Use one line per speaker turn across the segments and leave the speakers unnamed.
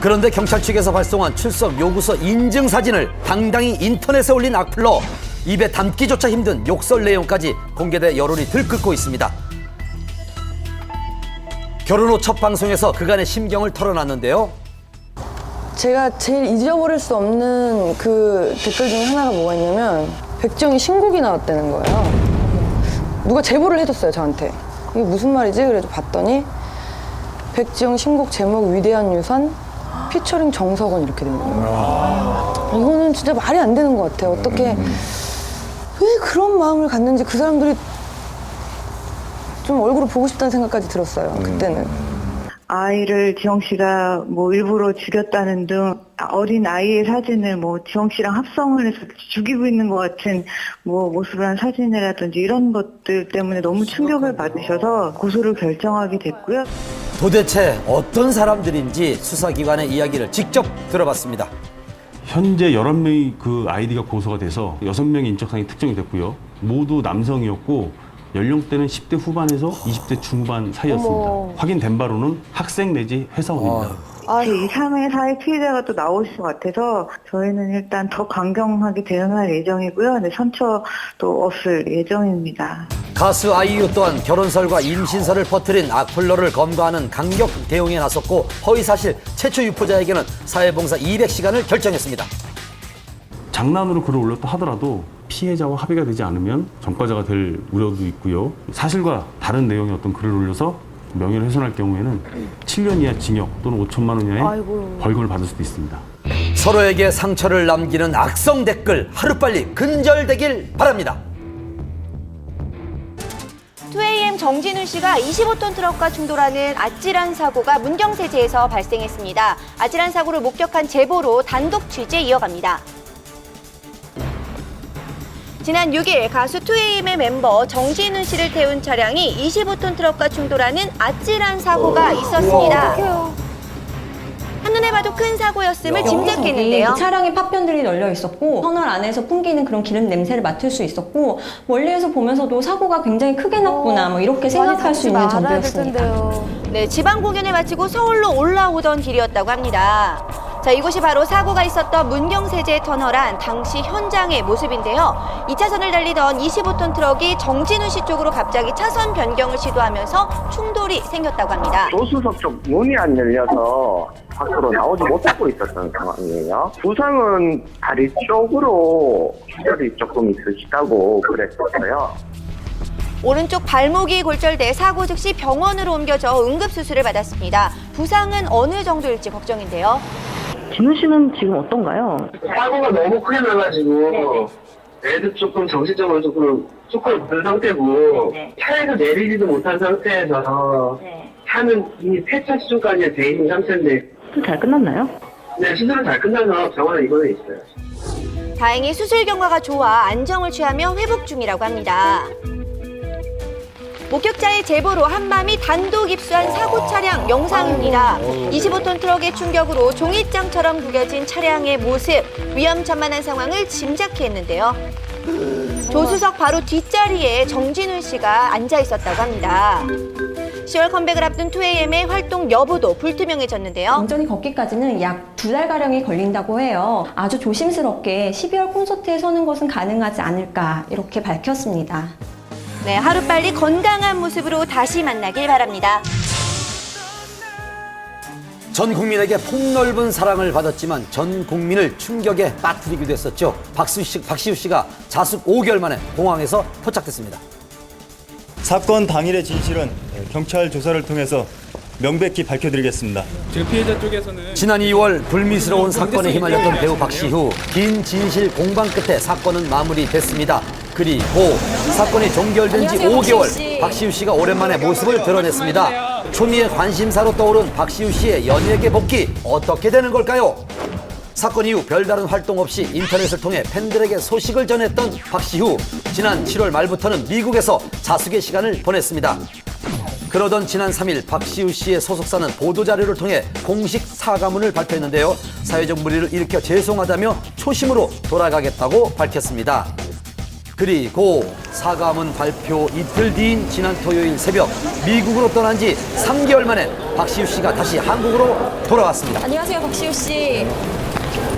그런데 경찰 측에서 발송한 출석 요구서 인증 사진을 당당히 인터넷에 올린 악플러. 입에 담기조차 힘든 욕설 내용까지 공개돼 여론이 들끓고 있습니다. 결혼 후 첫 방송에서 그간의 심경을 털어놨는데요.
제가 제일 잊어버릴 수 없는 그 댓글 중에 하나가 뭐가 있냐면 백지영이 신곡이 나왔다는 거예요. 누가 제보를 해줬어요, 저한테. 이게 무슨 말이지? 그래서 봤더니 백지영 신곡 제목 위대한 유산 피처링 정석원 이렇게 된 거예요. 이거는 진짜 말이 안 되는 것 같아요. 어떻게 왜 그런 마음을 갖는지 그 사람들이 좀 얼굴을 보고 싶다는 생각까지 들었어요, 그때는.
아이를 지영 씨가 뭐 일부러 죽였다는 등 어린 아이의 사진을 뭐 지영 씨랑 합성을 해서 죽이고 있는 것 같은 뭐 모습을 한 사진이라든지 이런 것들 때문에 너무 충격을 받으셔서 고소를 결정하게 됐고요.
도대체 어떤 사람들인지 수사기관의 이야기를 직접 들어봤습니다.
현재 11명이 그 아이디가 고소가 돼서 6명의 인적사항이 특정이 됐고요. 모두 남성이었고 연령대는 10대 후반에서 20대 중후반 사이였습니다. 확인된 바로는 학생 내지 회사원입니다.
제2, 3의 사회 피해자가 또 나오실 것 같아서 저희는 일단 더 강경하게 대응할 예정이고요. 네, 선처도 없을 예정입니다.
가수 아이유 또한 결혼설과 임신설을 퍼뜨린 악플러를 검거하는 강력 대응에 나섰고 허위사실 최초 유포자에게는 사회봉사 200시간을 결정했습니다.
장난으로 글을 올렸다 하더라도 피해자와 합의가 되지 않으면 전과자가 될 우려도 있고요. 사실과 다른 내용의 어떤 글을 올려서 명예를 훼손할 경우에는 7년 이하 징역 또는 5천만 원 이하의 벌금을 받을 수도 있습니다.
서로에게 상처를 남기는 악성 댓글 하루빨리 근절되길 바랍니다.
2AM 정진훈 씨가 25톤 트럭과 충돌하는 아찔한 사고가 문경세제에서 발생했습니다. 아찔한 사고를 목격한 제보로 단독 취재 이어갑니다. 지난 6일 가수 2AM의 멤버 정진훈 씨를 태운 차량이 25톤 트럭과 충돌하는 아찔한 사고가 있었습니다. 한눈에 봐도 큰 사고였음을 짐작했는데요.
차량에 파편들이 널려 있었고 터널 안에서 풍기는 그런 기름 냄새를 맡을 수 있었고 멀리에서 보면서도 사고가 굉장히 크게 났구나 뭐 이렇게 생각할 수 있는 정도였습니다.
네, 지방 공연을 마치고 서울로 올라오던 길이었다고 합니다. 자, 이곳이 바로 사고가 있었던 문경세제 터널 안 당시 현장의 모습인데요. 2차선을 달리던 25톤 트럭이 정진훈 씨 쪽으로 갑자기 차선 변경을 시도하면서 충돌이 생겼다고 합니다.
조수석 쪽 문이 안 열려서 밖으로 나오지 못하고 있었던 상황이에요. 부상은 다리 쪽으로 출혈이 조금 있으시다고 그랬었어요.
오른쪽 발목이 골절돼 사고 즉시 병원으로 옮겨져 응급수술을 받았습니다. 부상은 어느 정도일지 걱정인데요.
진우 씨는 지금 어떤가요?
사고가 너무 크게 나가지고 애도 조금 정신적으로 조금 든 상태고 차에서 내리지도 못한 상태에서 차는 이미 폐차 수준까지 돼 있는 상태인데
잘 끝났나요?
네, 수술은 잘 끝나서 병원에 입원해 있어요.
다행히 수술 경과가 좋아 안정을 취하며 회복 중이라고 합니다. 목격자의 제보로 한밤이 단독 입수한 사고 차량 영상입니다. 25톤 트럭의 충격으로 종이장처럼 구겨진 차량의 모습, 위험천만한 상황을 짐작했는데요. 조수석 바로 뒷자리에 정진훈 씨가 앉아 있었다고 합니다. 10월 컴백을 앞둔 2AM의 활동 여부도 불투명해졌는데요.
완전히 걷기까지는 약 2달가량이 걸린다고 해요. 아주 조심스럽게 12월 콘서트에 서는 것은 가능하지 않을까 이렇게 밝혔습니다.
네, 하루빨리 건강한 모습으로 다시 만나길 바랍니다.
전 국민에게 폭넓은 사랑을 받았지만 전 국민을 충격에 빠뜨리기도 했었죠. 박시우 씨가 자숙 5개월 만에 공항에서 포착됐습니다.
사건 당일의 진실은 경찰 조사를 통해서 명백히 밝혀드리겠습니다.
지금 피해자 쪽에서는
지난 2월 불미스러운 사건에 휘말렸던 배우 박시우. 긴 진실 공방 끝에 사건은 마무리됐습니다. 그리고 사건이 종결된 지 5개월, 박시우 씨가 오랜만에 모습을 드러냈습니다. 초미의 관심사로 떠오른 박시우 씨의 연예계 복귀 어떻게 되는 걸까요? 사건 이후 별다른 활동 없이 인터넷을 통해 팬들에게 소식을 전했던 박시우. 지난 7월 말부터는 미국에서 자숙의 시간을 보냈습니다. 그러던 지난 3일 박시우 씨의 소속사는 보도자료를 통해 공식 사과문을 발표했는데요. 사회적 물의를 일으켜 죄송하다며 초심으로 돌아가겠다고 밝혔습니다. 그리고 사과문 발표 이틀 뒤인 지난 토요일 새벽 미국으로 떠난 지 3개월 만에 박시우 씨가 다시 한국으로 돌아왔습니다.
안녕하세요, 박시우 씨.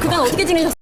그간 어떻게 지내셨어요?